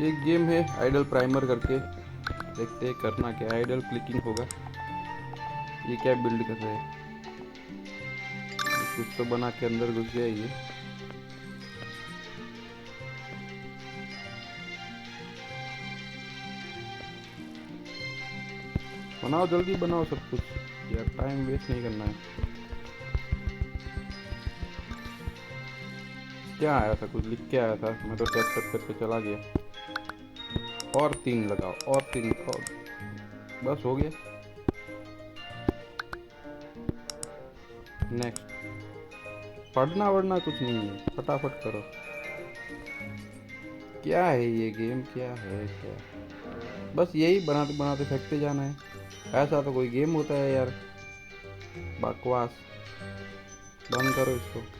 एक गेम है idol primer करके, देखते हैं करना क्या। आइडल क्लिकिंग होगा। ये क्या बिल्ड कर रहे हैं? कुछ तो बना के अंदर घुस गया ये। बनाओ जल्दी बनाओ सब कुछ यार, टाइम वेस्ट नहीं करना है। क्या आया था? कुछ लिख के आया था, मैं तो टैप टैप करके चला गया। और 3 लगाओ, और 3 और बस हो गया। नेक्स्ट। पढ़ना वढ़ना कुछ नहीं है, फटाफट करो। क्या है ये गेम? क्या है क्या? बस यही बनाते बनाते फेंकते जाना है। ऐसा तो कोई गेम होता है यार? बकवास। बंद करो इसको।